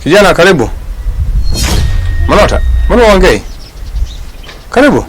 Kijana karibu. Manota, mbona uongei? Karibu.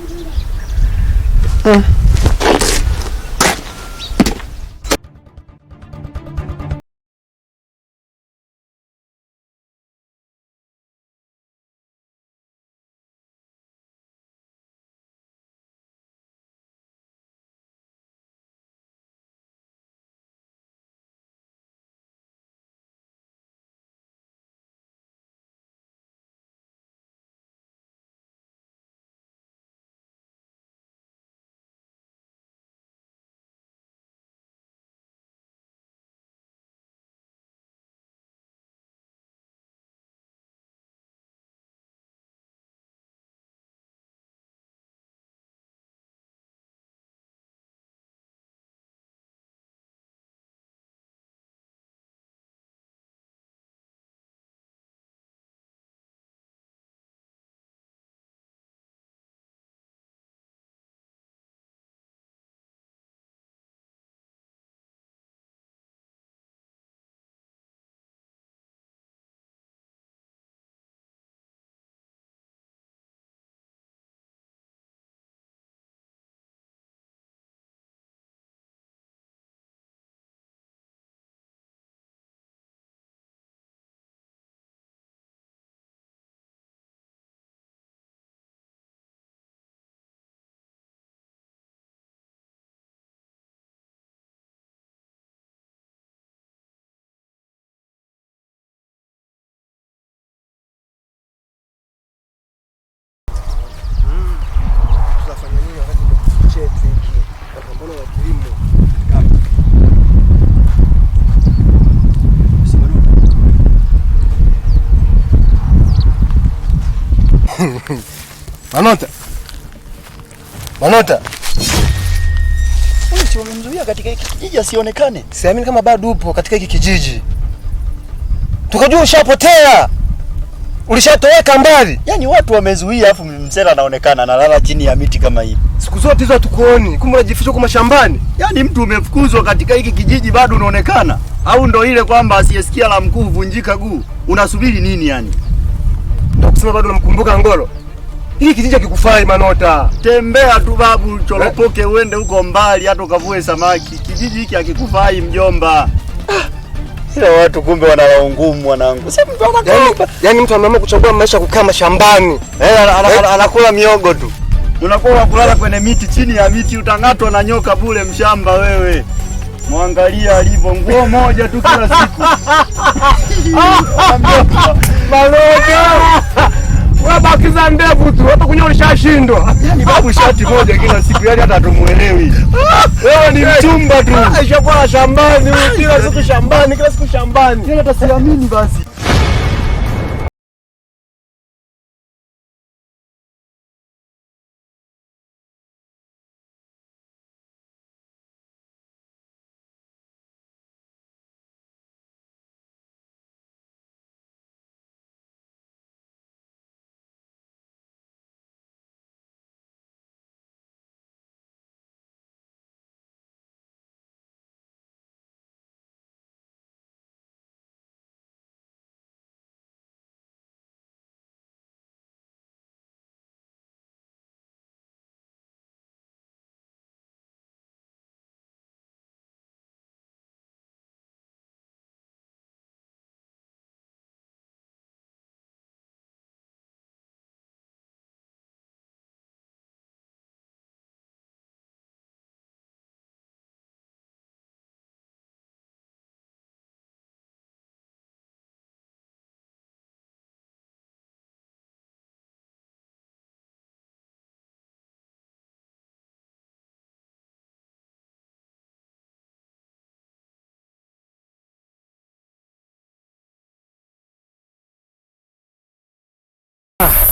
Manota. Manota. Wewe si umemzuia katika hiki kijiji asionekane? Siamini kama bado upo katika hiki kijiji. Tukajua ushapotea. Ulishatoweka mbali. Yaani watu wamezuia afu msela anaonekana analala chini ya miti kama hii. Siku zote hizo hatukuoni. Kumbe unajificha kwa mashambani. Yaani mtu umefukuzwa katika hiki kijiji bado unaonekana? Au ndo ile kwamba asiyesikia la mkuu vunjika guu? Unasubiri nini yani? Ndio kusema bado unamkumbuka Ngolo. Hiki kijiji hakikufai Manota. Tembea tu babu, choropoke uende huko mbali hata ukavue samaki. Kijiji hiki hakikufai mjomba. Ila watu kumbe wanalao ngumu wanangu. Sasa mtu anakopa. Yaani mtu ameamua kuchagua maisha kukaa mashambani. Anakula miogo tu. Unakuwa kulala kwenye miti, chini ya miti utang'atwa na nyoka bure mshamba wewe. Muangalia alivyo, nguo moja tu kila siku. Manota. Wabakiza ndevu tu, hata kunyoa ulishashindwa. Yaani babu shati moja kila siku, yaani hata tumuelewi. Wewe ni mchumba tu. Aishakuwa shambani, kila siku shambani, kila siku shambani. Yaani hata siamini basi.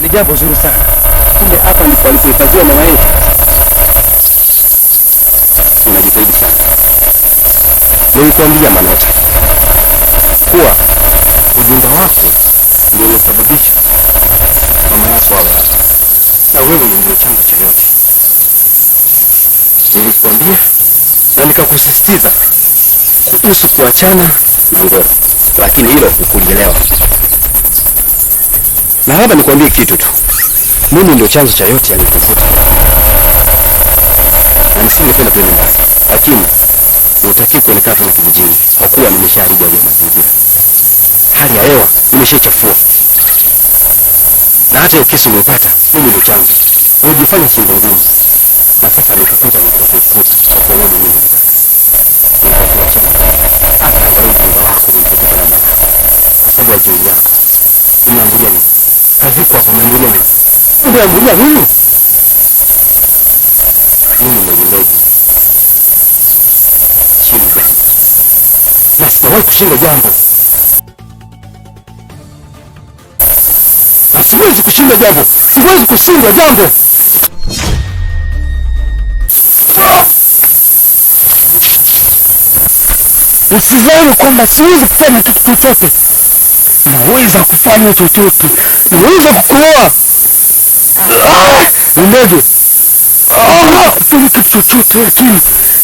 Ni jambo zuri sana. Kumbe hapa ndipo alipohifadhiwa mama yetu. zaidi sana. Nilikwambia Manota kuwa ujinga wako ndio uliosababisha mama yako awe hapa, na wewe ndio chanzo cha yote. Nilikwambia na nikakusisitiza kuhusu kuachana na Ngoro, lakini hilo hukulielewa. Na labda nikwambie kitu tu, mimi ndio chanzo cha yote yaliyokukuta, na nisingependa kwenda mbali, lakini nitakiwa kuelekea tena kijijini kwa kuwa nimeshaharibu hali ya mazingira. Hali ya hewa imeshachafua, na hata hiyo kesi uliyopata mimi ndio chanzo. Ulijifanya kingo ngumu, na sasa nitakuja nikufukuza kwa kuona mimi nitaka. Nitakuwa hata angalau ujinga wako nitakupa na mbele, kwa sababu akili yako unaangalia nini? Haziko hapo, unaangalia nini? Unaangalia nini? Mimi ndio ndogo chini zaidi, na sijawahi kushinda jambo, na siwezi kushinda jambo, siwezi kushinda jambo. Usidhani kwamba siwezi kufanya kitu chochote. Naweza kufanya chochote, naweza kukuoa. Ndege fanya kitu chochote, lakini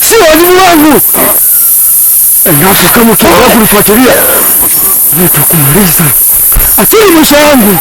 si wajibu wangu. Endapo kama utaendelea kunifuatilia, nitakumaliza. Akili maisha yangu.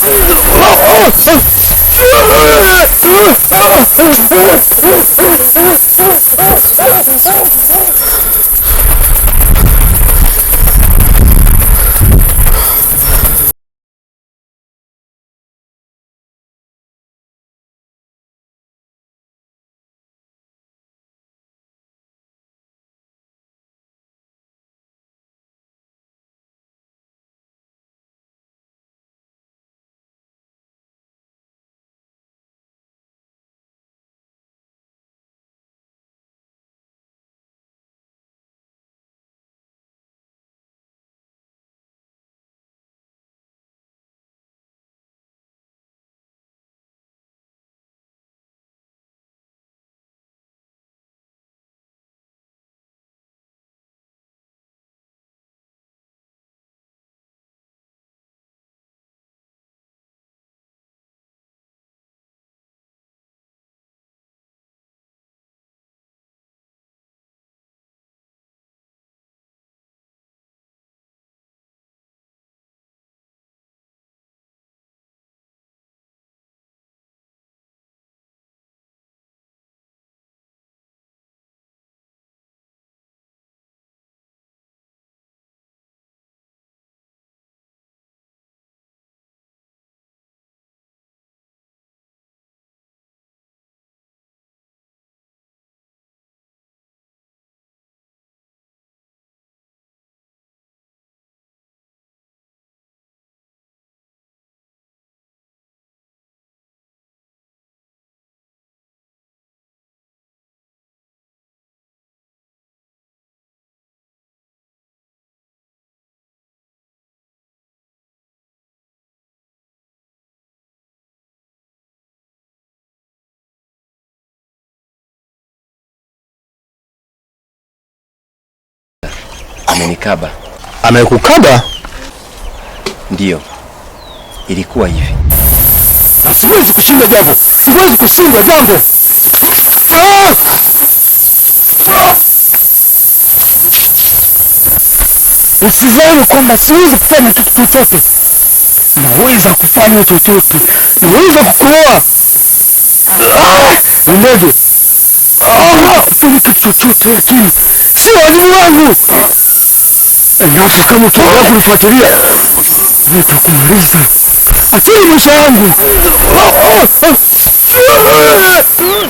Amenikaba. Amekukaba? Ndiyo, ilikuwa hivi. Na siwezi kushinda jambo, siwezi kushinda jambo. Usidhani kwamba siwezi kufanya kitu chochote. Naweza kufanya chochote, naweza kukuoa. Ndege fanya kitu chochote, lakini si wajibu wangu. Endapo kama utaendelea kunifuatilia, nitakumaliza. Akili maisha yangu.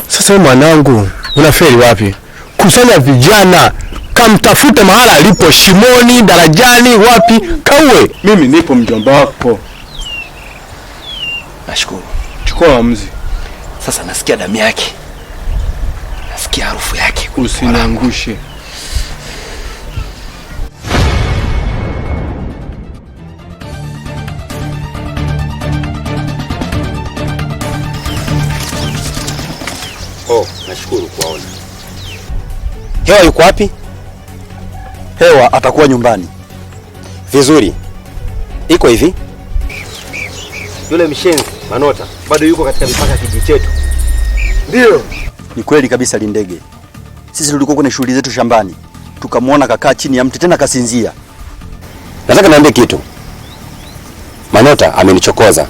Sasa mwanangu, unafeli wapi? Kusanya vijana, kamtafute mahala alipo, shimoni, darajani, wapi, kaue. Mimi nipo mjomba wako. Nashukuru. Chukua maamuzi. Sasa nasikia damu yake, nasikia harufu yake. Usiniangushe. Oh, nashukuru kuwaona. Hewa yuko wapi? Hewa atakuwa nyumbani. Vizuri. Iko hivi. Yule mshenzi Manota bado yuko katika mipaka kijiji chetu. Ndio. Ni kweli kabisa Lindege. Sisi tulikuwa kwenye shughuli zetu shambani. Tukamwona kakaa chini ya mti tena kasinzia. Nataka niambie kitu. Manota amenichokoza.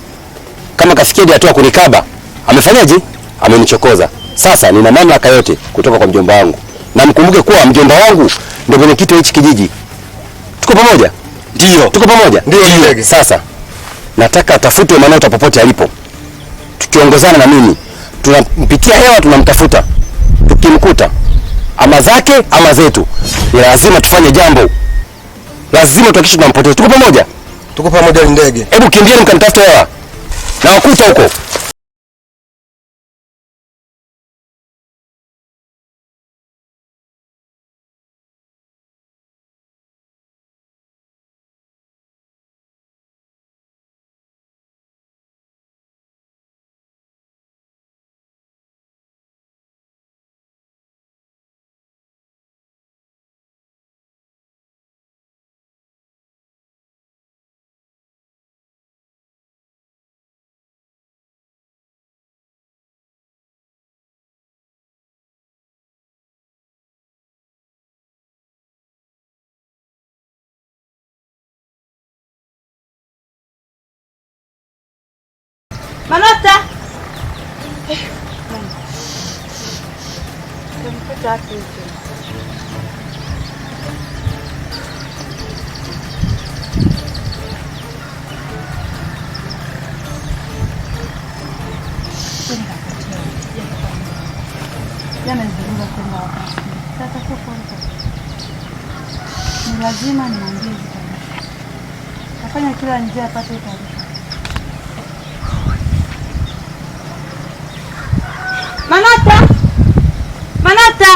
Kama kafikia hatua kunikaba, amefanyaje? Amenichokoza. Sasa nina mamlaka yote kutoka kwa mjomba wangu. Na mkumbuke kuwa mjomba wangu ndio mwenyekiti wa hichi kijiji. Tuko pamoja? Ndio. Tuko pamoja? Ndio Lindege. Sasa nataka atafute Manota popote alipo. Tukiongozana na mimi, tunampitia hewa tunamtafuta. Tukimkuta ama zake ama zetu, ni lazima tufanye jambo. Lazima tuhakikishe tunampoteza. Tuko pamoja? Tuko pamoja Lindege. Hebu kimbieni mkanitafute hewa. Na wakuta huko. Manota! Ni lazima nimwambie taarifa. Nafanya kila njia apate taarifa. Manota! Manota!